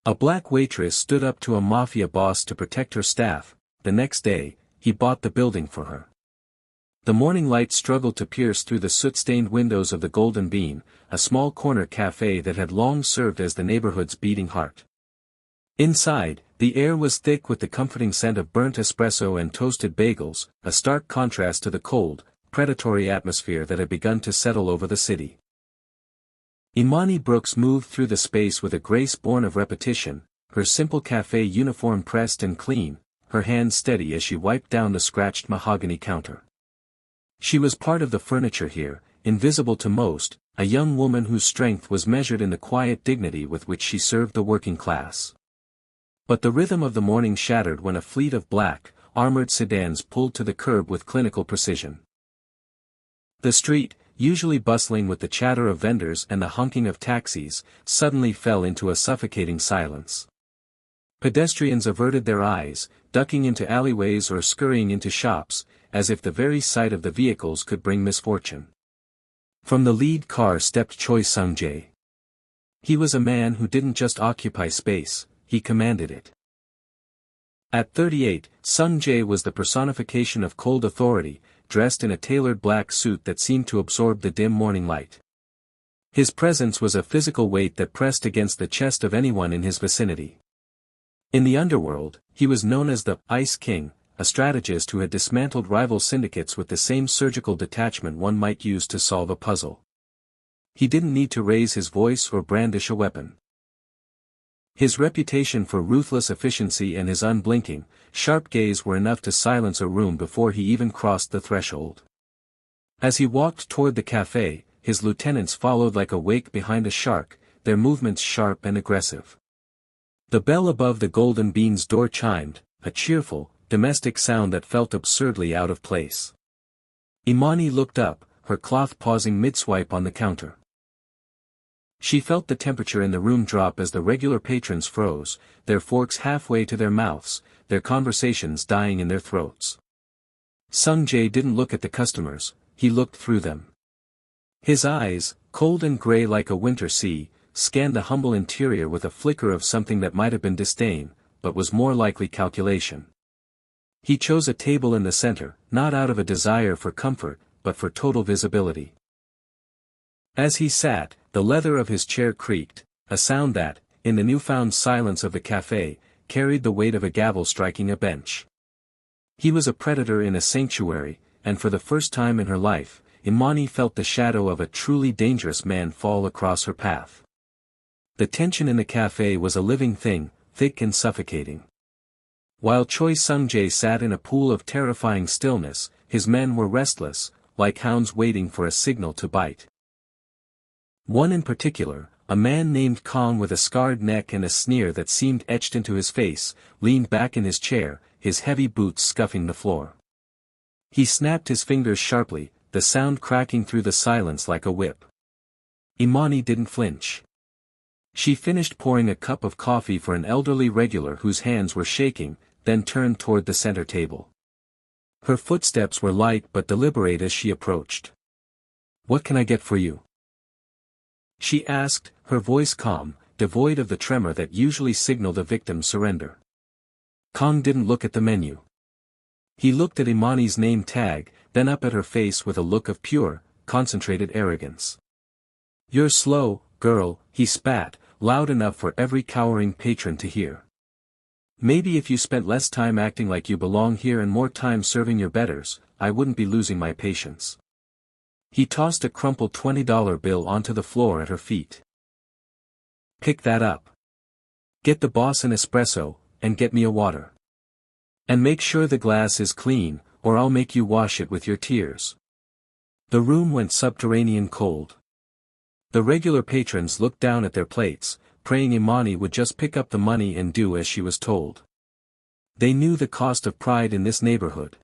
A black waitress stood up to a mafia boss to protect her staff. The next day, he bought the building for her. The morning light struggled to pierce through the soot-stained windows of the Golden Bean, a small corner café that had long served as the neighborhood's beating heart. Inside, the air was thick with the comforting scent of burnt espresso and toasted bagels, a stark contrast to the cold, predatory atmosphere that had begun to settle over the city. Imani Brooks moved through the space with a grace born of repetition, her simple café uniform pressed and clean, her hands steady as she wiped down the scratched mahogany counter. She was part of the furniture here, invisible to most, a young woman whose strength was measured in the quiet dignity with which she served the working class. But the rhythm of the morning shattered when a fleet of black, armored sedans pulled to the curb with clinical precision. The street, usually bustling with the chatter of vendors and the honking of taxis, suddenly fell into a suffocating silence. Pedestrians averted their eyes, ducking into alleyways or scurrying into shops, as if the very sight of the vehicles could bring misfortune. From the lead car stepped Choi Sung-jae. He was a man who didn't just occupy space, he commanded it. At 38, Sung-jae was the personification of cold authority, dressed in a tailored black suit that seemed to absorb the dim morning light. His presence was a physical weight that pressed against the chest of anyone in his vicinity. In the underworld, he was known as the Ice King, a strategist who had dismantled rival syndicates with the same surgical detachment one might use to solve a puzzle. He didn't need to raise his voice or brandish a weapon. His reputation for ruthless efficiency and his unblinking, sharp gaze were enough to silence a room before he even crossed the threshold. As he walked toward the café, his lieutenants followed like a wake behind a shark, their movements sharp and aggressive. The bell above the Golden Bean's door chimed, a cheerful, domestic sound that felt absurdly out of place. Imani looked up, her cloth pausing mid-swipe on the counter. She felt the temperature in the room drop as the regular patrons froze, their forks halfway to their mouths, their conversations dying in their throats. Sung-jae didn't look at the customers, he looked through them. His eyes, cold and gray like a winter sea, scanned the humble interior with a flicker of something that might have been disdain, but was more likely calculation. He chose a table in the center, not out of a desire for comfort, but for total visibility. As he sat, the leather of his chair creaked, a sound that, in the newfound silence of the café, carried the weight of a gavel striking a bench. He was a predator in a sanctuary, and for the first time in her life, Imani felt the shadow of a truly dangerous man fall across her path. The tension in the café was a living thing, thick and suffocating. While Choi Sung-jae sat in a pool of terrifying stillness, his men were restless, like hounds waiting for a signal to bite. One in particular, a man named Kong with a scarred neck and a sneer that seemed etched into his face, leaned back in his chair, his heavy boots scuffing the floor. He snapped his fingers sharply, the sound cracking through the silence like a whip. Imani didn't flinch. She finished pouring a cup of coffee for an elderly regular whose hands were shaking, then turned toward the center table. Her footsteps were light but deliberate as she approached. "What can I get for you?" she asked, her voice calm, devoid of the tremor that usually signaled a victim's surrender. Kong didn't look at the menu. He looked at Imani's name tag, then up at her face with a look of pure, concentrated arrogance. "You're slow, girl," he spat, loud enough for every cowering patron to hear. "Maybe if you spent less time acting like you belong here and more time serving your betters, I wouldn't be losing my patience." He tossed a crumpled $20 bill onto the floor at her feet. "Pick that up. Get the boss an espresso, and get me a water. And make sure the glass is clean, or I'll make you wash it with your tears." The room went subterranean cold. The regular patrons looked down at their plates, praying Imani would just pick up the money and do as she was told. They knew the cost of pride in this neighborhood.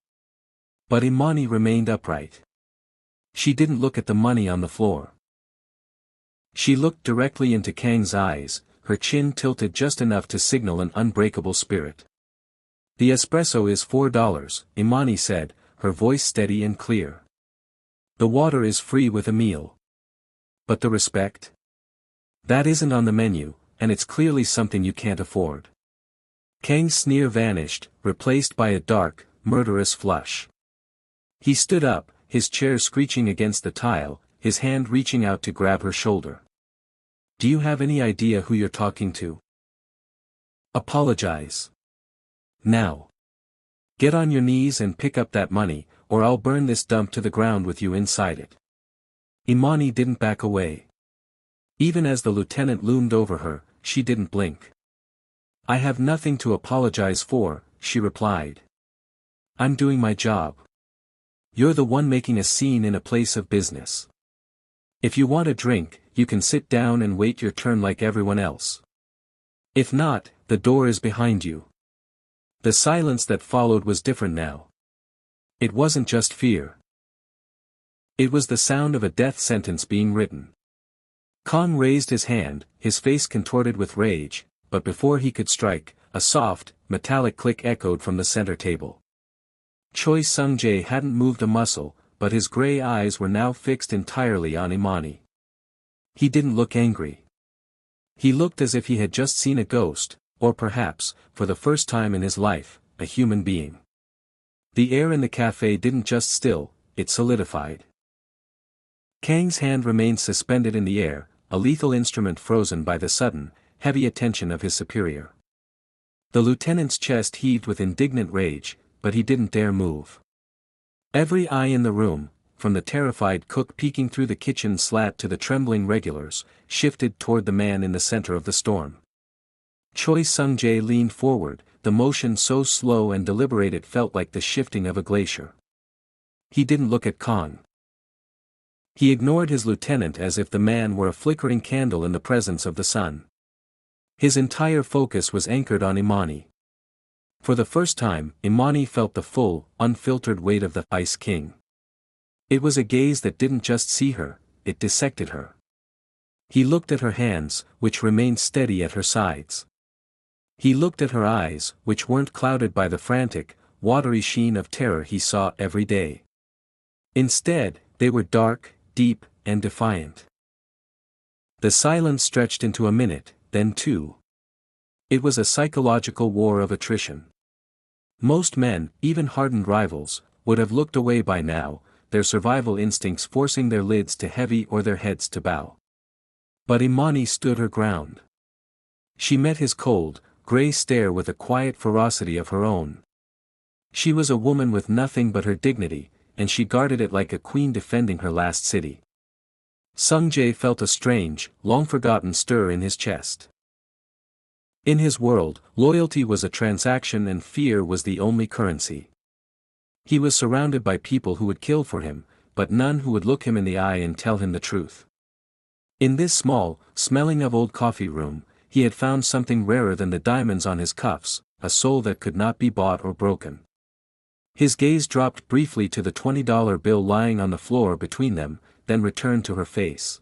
But Imani remained upright. She didn't look at the money on the floor. She looked directly into Kang's eyes, her chin tilted just enough to signal an unbreakable spirit. "The espresso is $4, Imani said, her voice steady and clear. "The water is free with a meal. But the respect? That isn't on the menu," and it's clearly something you can't afford. Kang's sneer vanished, replaced by a dark, murderous flush. He stood up, his chair screeching against the tile, his hand reaching out to grab her shoulder. Do you have any idea who you're talking to? Apologize. Now. Get on your knees and pick up that money, or I'll burn this dump to the ground with you inside it. Imani didn't back away. Even as the lieutenant loomed over her, she didn't blink. I have nothing to apologize for, she replied. I'm doing my job. You're the one making a scene in a place of business. If you want a drink, you can sit down and wait your turn like everyone else. If not, the door is behind you. The silence that followed was different now. It wasn't just fear. It was the sound of a death sentence being written. Kang raised his hand, his face contorted with rage, but before he could strike, a soft, metallic click echoed from the center table. Choi Sung-jae hadn't moved a muscle, but his gray eyes were now fixed entirely on Imani. He didn't look angry. He looked as if he had just seen a ghost, or perhaps, for the first time in his life, a human being. The air in the café didn't just still, it solidified. Kang's hand remained suspended in the air, a lethal instrument frozen by the sudden, heavy attention of his superior. The lieutenant's chest heaved with indignant rage, but he didn't dare move. Every eye in the room, from the terrified cook peeking through the kitchen slat to the trembling regulars, shifted toward the man in the center of the storm. Choi Sung-jae leaned forward, the motion so slow and deliberate it felt like the shifting of a glacier. He didn't look at Kang. He ignored his lieutenant as if the man were a flickering candle in the presence of the sun. His entire focus was anchored on Imani. For the first time, Imani felt the full, unfiltered weight of the Ice King. It was a gaze that didn't just see her, it dissected her. He looked at her hands, which remained steady at her sides. He looked at her eyes, which weren't clouded by the frantic, watery sheen of terror he saw every day. Instead, they were dark, deep, and defiant. The silence stretched into a minute, then two. It was a psychological war of attrition. Most men, even hardened rivals, would have looked away by now, their survival instincts forcing their lids to heavy or their heads to bow. But Imani stood her ground. She met his cold, gray stare with a quiet ferocity of her own. She was a woman with nothing but her dignity, and she guarded it like a queen defending her last city. Sung-jae felt a strange, long-forgotten stir in his chest. In his world, loyalty was a transaction and fear was the only currency. He was surrounded by people who would kill for him, but none who would look him in the eye and tell him the truth. In this small, smelling of old coffee room, he had found something rarer than the diamonds on his cuffs, a soul that could not be bought or broken. His gaze dropped briefly to the $20 bill lying on the floor between them, then returned to her face.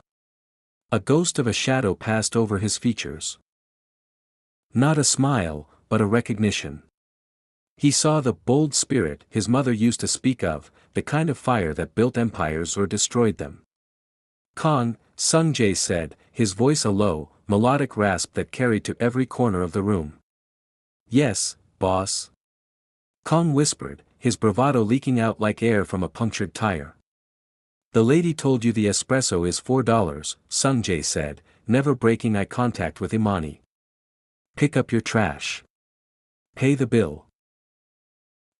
A ghost of a shadow passed over his features. Not a smile, but a recognition. He saw the bold spirit his mother used to speak of, the kind of fire that built empires or destroyed them. Kang, Sung-jae said, his voice a low, melodic rasp that carried to every corner of the room. Yes, boss. Kang whispered, his bravado leaking out like air from a punctured tire. The lady told you the espresso is $4, Sung-jae said, never breaking eye contact with Imani. Pick up your trash. Pay the bill.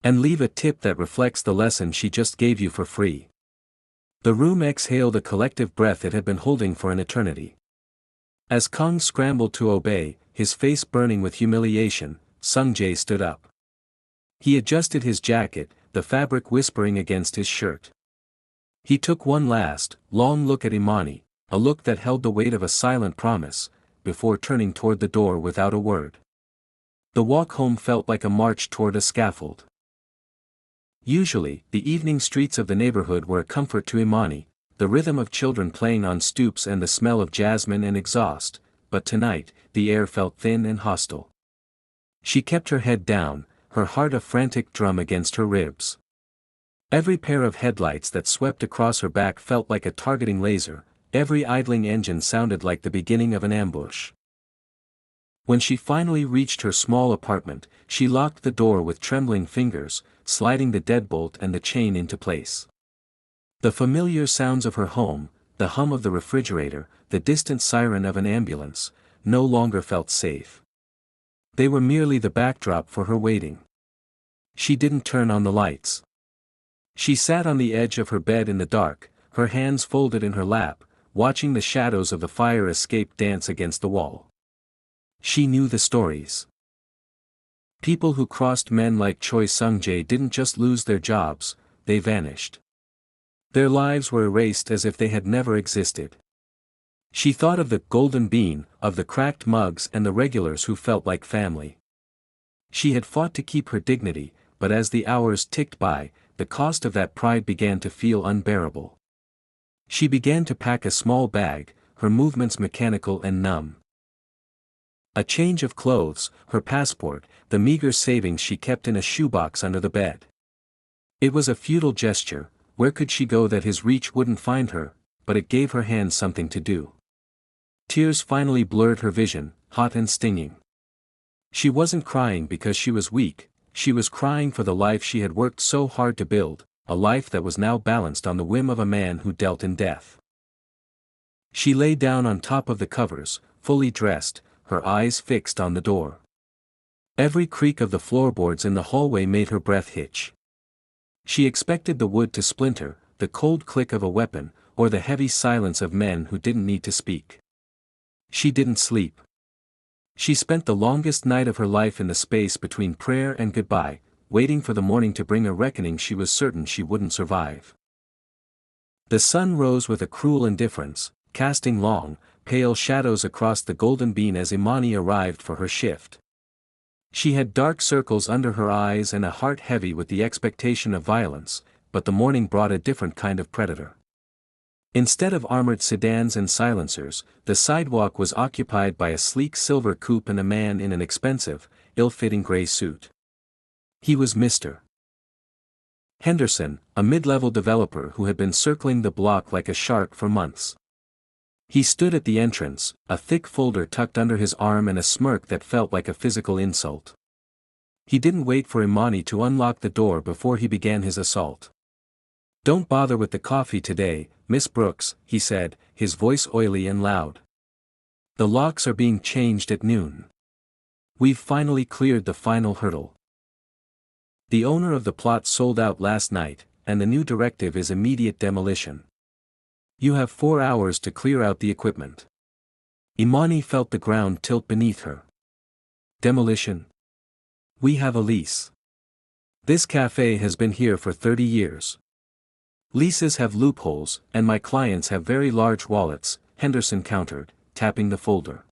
And leave a tip that reflects the lesson she just gave you for free. The room exhaled a collective breath it had been holding for an eternity. As Kang scrambled to obey, his face burning with humiliation, Sung-jae stood up. He adjusted his jacket, the fabric whispering against his shirt. He took one last, long look at Imani, a look that held the weight of a silent promise, before turning toward the door without a word. The walk home felt like a march toward a scaffold. Usually, the evening streets of the neighborhood were a comfort to Imani, the rhythm of children playing on stoops and the smell of jasmine and exhaust, but tonight, the air felt thin and hostile. She kept her head down, her heart a frantic drum against her ribs. Every pair of headlights that swept across her back felt like a targeting laser, every idling engine sounded like the beginning of an ambush. When she finally reached her small apartment, she locked the door with trembling fingers, sliding the deadbolt and the chain into place. The familiar sounds of her home, the hum of the refrigerator, the distant siren of an ambulance, no longer felt safe. They were merely the backdrop for her waiting. She didn't turn on the lights. She sat on the edge of her bed in the dark, her hands folded in her lap, watching the shadows of the fire escape dance against the wall. She knew the stories. People who crossed men like Choi Sung-jae didn't just lose their jobs, they vanished. Their lives were erased as if they had never existed. She thought of the golden bean, of the cracked mugs and the regulars who felt like family. She had fought to keep her dignity, but as the hours ticked by, the cost of that pride began to feel unbearable. She began to pack a small bag, her movements mechanical and numb. A change of clothes, her passport, the meager savings she kept in a shoebox under the bed. It was a futile gesture, where could she go that his reach wouldn't find her, but it gave her hands something to do. Tears finally blurred her vision, hot and stinging. She wasn't crying because she was weak, she was crying for the life she had worked so hard to build, a life that was now balanced on the whim of a man who dealt in death. She lay down on top of the covers, fully dressed, her eyes fixed on the door. Every creak of the floorboards in the hallway made her breath hitch. She expected the wood to splinter, the cold click of a weapon, or the heavy silence of men who didn't need to speak. She didn't sleep. She spent the longest night of her life in the space between prayer and goodbye, waiting for the morning to bring a reckoning she was certain she wouldn't survive. The sun rose with a cruel indifference, casting long, pale shadows across the golden bean as Imani arrived for her shift. She had dark circles under her eyes and a heart heavy with the expectation of violence, but the morning brought a different kind of predator. Instead of armored sedans and silencers, the sidewalk was occupied by a sleek silver coupe and a man in an expensive, ill-fitting gray suit. He was Mr. Henderson, a mid-level developer who had been circling the block like a shark for months. He stood at the entrance, a thick folder tucked under his arm and a smirk that felt like a physical insult. He didn't wait for Imani to unlock the door before he began his assault. "Don't bother with the coffee today, Miss Brooks," he said, his voice oily and loud. "The locks are being changed at noon. We've finally cleared the final hurdle. The owner of the plot sold out last night, and the new directive is immediate demolition. You have 4 hours to clear out the equipment." Imani felt the ground tilt beneath her. Demolition? We have a lease. This cafe has been here for 30 years. Leases have loopholes, and my clients have very large wallets, Henderson countered, tapping the folder.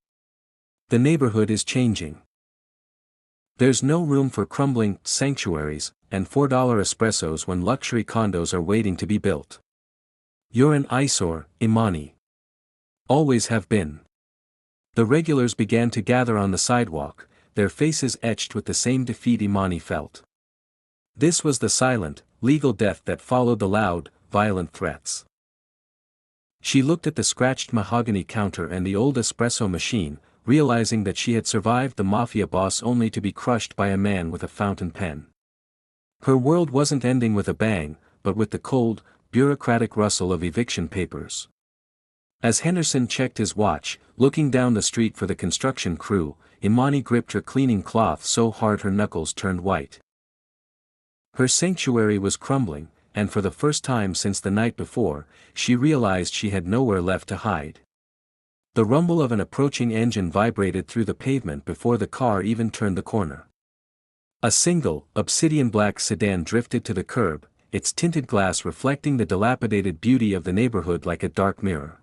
The neighborhood is changing. There's no room for crumbling sanctuaries and $4 espressos when luxury condos are waiting to be built. You're an eyesore, Imani. Always have been. The regulars began to gather on the sidewalk, their faces etched with the same defeat Imani felt. This was the silent, legal death that followed the loud, violent threats. She looked at the scratched mahogany counter and the old espresso machine, realizing that she had survived the Mafia boss only to be crushed by a man with a fountain pen. Her world wasn't ending with a bang, but with the cold, bureaucratic rustle of eviction papers. As Henderson checked his watch, looking down the street for the construction crew, Imani gripped her cleaning cloth so hard her knuckles turned white. Her sanctuary was crumbling, and for the first time since the night before, she realized she had nowhere left to hide. The rumble of an approaching engine vibrated through the pavement before the car even turned the corner. A single, obsidian-black sedan drifted to the curb, its tinted glass reflecting the dilapidated beauty of the neighborhood like a dark mirror.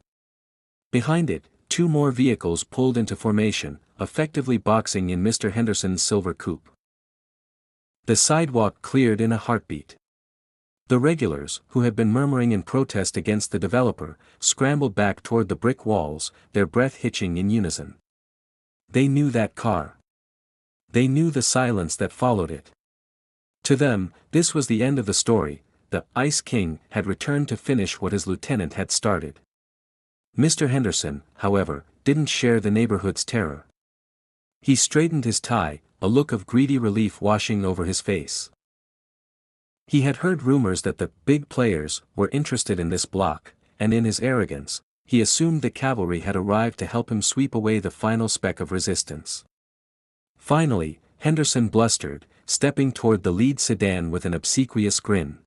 Behind it, 2 more vehicles pulled into formation, effectively boxing in Mr. Henderson's silver coupe. The sidewalk cleared in a heartbeat. The regulars, who had been murmuring in protest against the developer, scrambled back toward the brick walls, their breath hitching in unison. They knew that car. They knew the silence that followed it. To them, this was the end of the story. The Ice King had returned to finish what his lieutenant had started. Mr. Henderson, however, didn't share the neighborhood's terror. He straightened his tie, a look of greedy relief washing over his face. He had heard rumors that the big players were interested in this block, and in his arrogance, he assumed the cavalry had arrived to help him sweep away the final speck of resistance. Finally, Henderson blustered, stepping toward the lead sedan with an obsequious grin.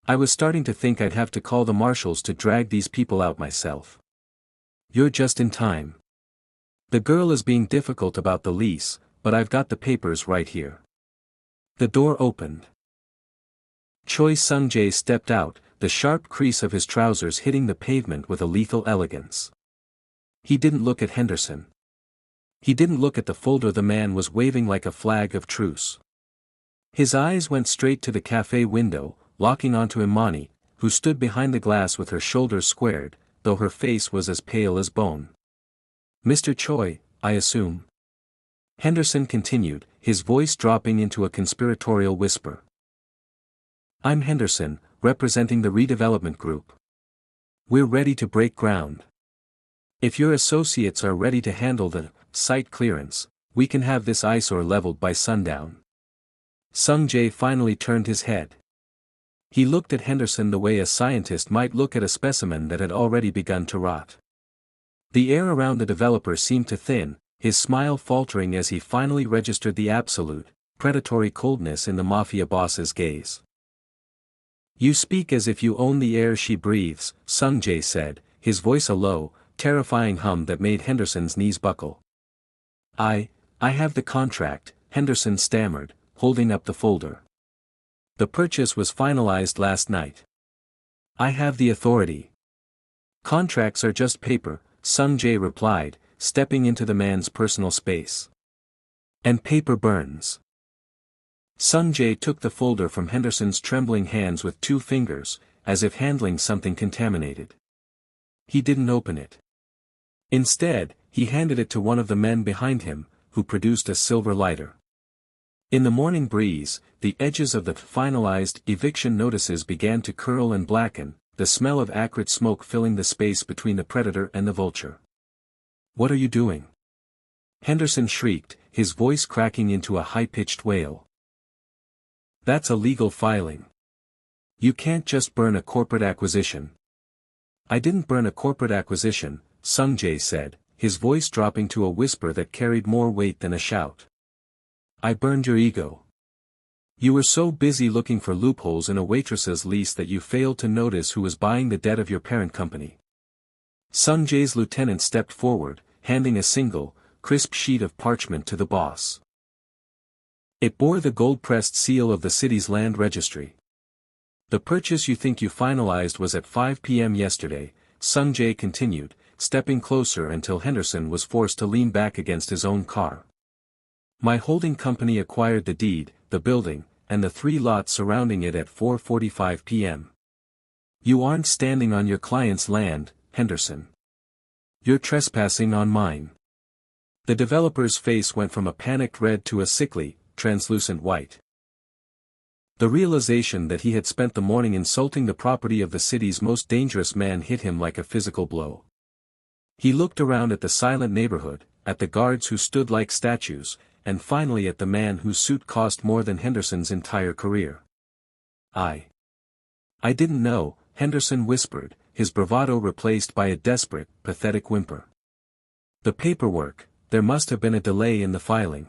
I was starting to think I'd have to call the marshals to drag these people out myself. You're just in time. The girl is being difficult about the lease, but I've got the papers right here. The door opened. Choi Sung-jae stepped out, the sharp crease of his trousers hitting the pavement with a lethal elegance. He didn't look at Henderson. He didn't look at the folder the man was waving like a flag of truce. His eyes went straight to the café window, locking onto Imani, who stood behind the glass with her shoulders squared, though her face was as pale as bone. Mr. Choi, I assume? Henderson continued, his voice dropping into a conspiratorial whisper. I'm Henderson, representing the redevelopment group. We're ready to break ground. If your associates are ready to handle the site clearance, we can have this eyesore leveled by sundown. Sung-jae finally turned his head. He looked at Henderson the way a scientist might look at a specimen that had already begun to rot. The air around the developer seemed to thin, his smile faltering as he finally registered the absolute, predatory coldness in the Mafia boss's gaze. You speak as if you own the air she breathes, Sung-jae said, his voice a low, terrifying hum that made Henderson's knees buckle. I have the contract, Henderson stammered, holding up the folder. The purchase was finalized last night. I have the authority. Contracts are just paper, Sung-jae replied, stepping into the man's personal space. And paper burns. Sung-jae took the folder from Henderson's trembling hands with 2 fingers, as if handling something contaminated. He didn't open it. Instead, he handed it to one of the men behind him, who produced a silver lighter. In the morning breeze, the edges of the finalized eviction notices began to curl and blacken, the smell of acrid smoke filling the space between the predator and the vulture. What are you doing? Henderson shrieked, his voice cracking into a high-pitched wail. That's a legal filing. You can't just burn a corporate acquisition. I didn't burn a corporate acquisition, Sung-jae said, his voice dropping to a whisper that carried more weight than a shout. I burned your ego. You were so busy looking for loopholes in a Waitress's lease that you failed to notice who was buying the debt of your parent company. Sung-jae's lieutenant stepped forward, handing a single, crisp sheet of parchment to the boss. It bore the gold-pressed seal of the city's land registry. The purchase you think you finalized was at 5 p.m. yesterday, Sung-jae continued, stepping closer until Henderson was forced to lean back against his own car. My holding company acquired the deed, the building, and the 3 lots surrounding it at 4:45 p.m. You aren't standing on your client's land, Henderson. You're trespassing on mine. The developer's face went from a panicked red to a sickly, translucent white. The realization that he had spent the morning insulting the property of the city's most dangerous man hit him like a physical blow. He looked around at the silent neighborhood, at the guards who stood like statues, and finally at the man whose suit cost more than Henderson's entire career. I didn't know, Henderson whispered, his bravado replaced by a desperate, pathetic whimper. The paperwork, there must have been a delay in the filing.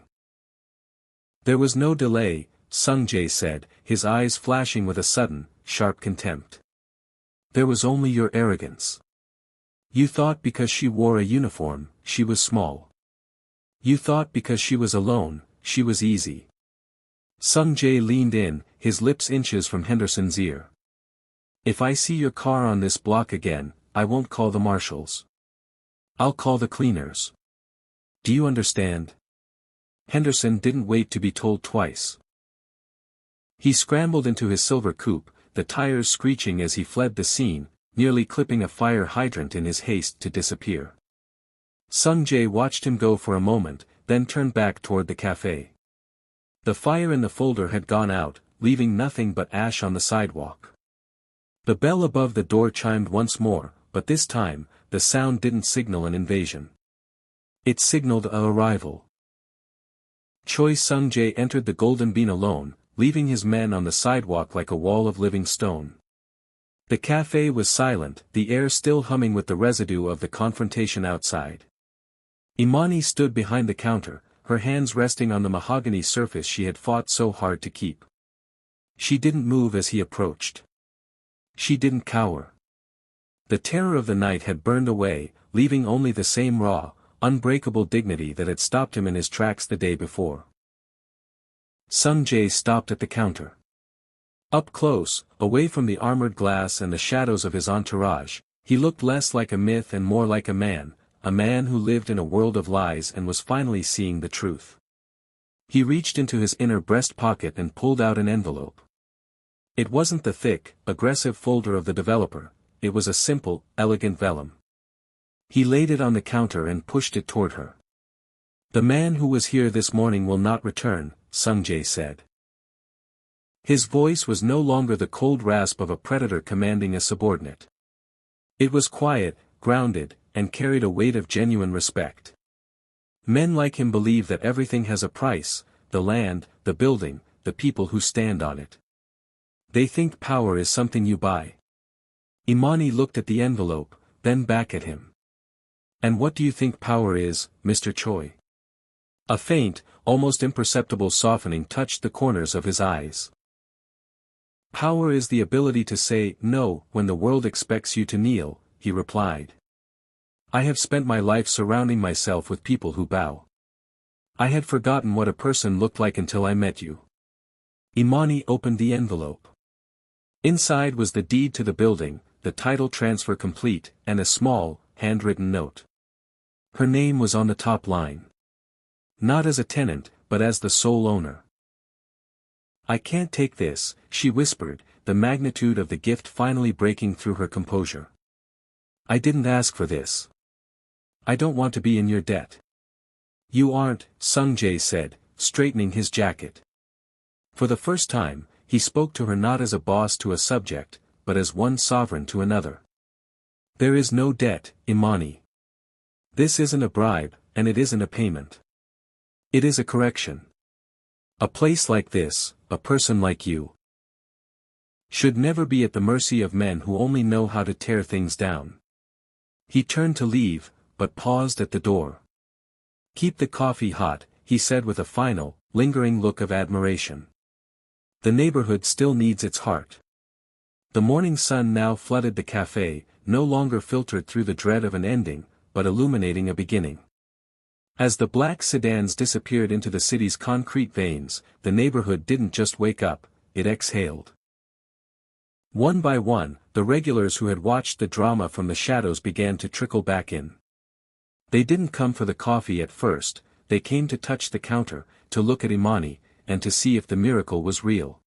There was no delay, Sung-jae said, his eyes flashing with a sudden, sharp contempt. There was only your arrogance. You thought because she wore a uniform, she was small. You thought because she was alone, she was easy. Sung-jae leaned in, his lips inches from Henderson's ear. If I see your car on this block again, I won't call the marshals. I'll call the cleaners. Do you understand? Henderson didn't wait to be told twice. He scrambled into his silver coupe, the tires screeching as he fled the scene, nearly clipping a fire hydrant in his haste to disappear. Sung-jae watched him go for a moment, then turned back toward the café. The fire in the folder had gone out, leaving nothing but ash on the sidewalk. The bell above the door chimed once more, but this time, the sound didn't signal an invasion. It signaled a arrival. Choi Sung-jae entered the Golden Bean alone, leaving his men on the sidewalk like a wall of living stone. The café was silent, the air still humming with the residue of the confrontation outside. Imani stood behind the counter, her hands resting on the mahogany surface she had fought so hard to keep. She didn't move as he approached. She didn't cower. The terror of the night had burned away, leaving only the same raw, unbreakable dignity that had stopped him in his tracks the day before. Sung-jae stopped at the counter. Up close, away from the armored glass and the shadows of his entourage, he looked less like a myth and more like a man who lived in a world of lies and was finally seeing the truth. He reached into his inner breast pocket and pulled out an envelope. It wasn't the thick, aggressive folder of the developer, it was a simple, elegant vellum. He laid it on the counter and pushed it toward her. "The man who was here this morning will not return," Sung-jae said. His voice was no longer the cold rasp of a predator commanding a subordinate. It was quiet, grounded, and carried a weight of genuine respect. Men like him believe that everything has a price, the land, the building, the people who stand on it. They think power is something you buy. Imani looked at the envelope, then back at him. "And what do you think power is, Mr. Choi?" A faint, almost imperceptible softening touched the corners of his eyes. "Power is the ability to say no when the world expects you to kneel," he replied. "I have spent my life surrounding myself with people who bow. I had forgotten what a person looked like until I met you." Imani opened the envelope. Inside was the deed to the building, the title transfer complete, and a small, handwritten note. Her name was on the top line. Not as a tenant, but as the sole owner. "I can't take this," she whispered, the magnitude of the gift finally breaking through her composure. "I didn't ask for this. I don't want to be in your debt." "You aren't," Sung-jae said, straightening his jacket. For the first time, he spoke to her not as a boss to a subject, but as one sovereign to another. "There is no debt, Imani. This isn't a bribe, and it isn't a payment. It is a correction. A place like this, a person like you, should never be at the mercy of men who only know how to tear things down." He turned to leave, but paused at the door. "Keep the coffee hot," he said with a final, lingering look of admiration. "The neighborhood still needs its heart." The morning sun now flooded the café, no longer filtered through the dread of an ending, but illuminating a beginning. As the black sedans disappeared into the city's concrete veins, the neighborhood didn't just wake up, it exhaled. One by one, the regulars who had watched the drama from the shadows began to trickle back in. They didn't come for the coffee at first, they came to touch the counter, to look at Imani, and to see if the miracle was real.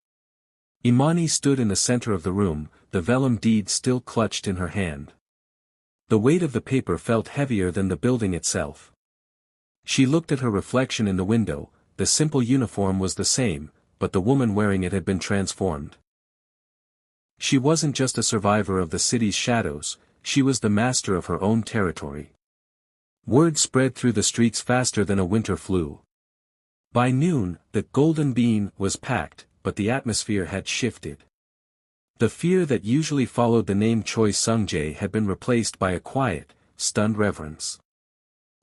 Imani stood in the center of the room, the vellum deed still clutched in her hand. The weight of the paper felt heavier than the building itself. She looked at her reflection in the window, the simple uniform was the same, but the woman wearing it had been transformed. She wasn't just a survivor of the city's shadows, she was the master of her own territory. Word spread through the streets faster than a winter flu. By noon, the Golden Bean was packed, but the atmosphere had shifted. The fear that usually followed the name Choi Sung-jae had been replaced by a quiet, stunned reverence.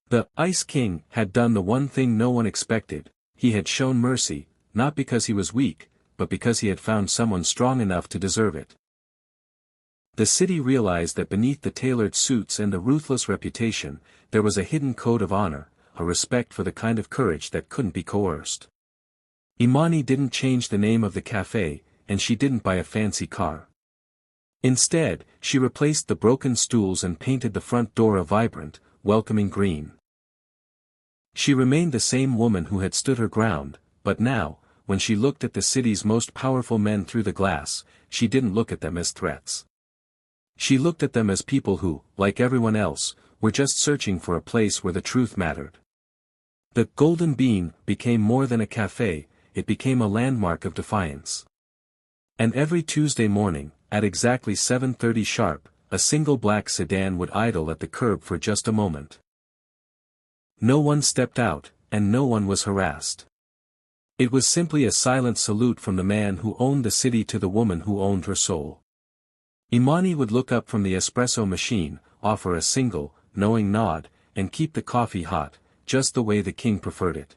The Ice King had done the one thing no one expected, he had shown mercy, not because he was weak, but because he had found someone strong enough to deserve it. The city realized that beneath the tailored suits and the ruthless reputation, there was a hidden code of honor, a respect for the kind of courage that couldn't be coerced. Imani didn't change the name of the café, and she didn't buy a fancy car. Instead, she replaced the broken stools and painted the front door a vibrant, welcoming green. She remained the same woman who had stood her ground, but now, when she looked at the city's most powerful men through the glass, she didn't look at them as threats. She looked at them as people who, like everyone else, were just searching for a place where the truth mattered. The Golden Bean became more than a café, it became a landmark of defiance. And every Tuesday morning, at exactly 7:30 sharp, a single black sedan would idle at the curb for just a moment. No one stepped out, and no one was harassed. It was simply a silent salute from the man who owned the city to the woman who owned her soul. Imani would look up from the espresso machine, offer a single, knowing nod, and keep the coffee hot, just the way the king preferred it.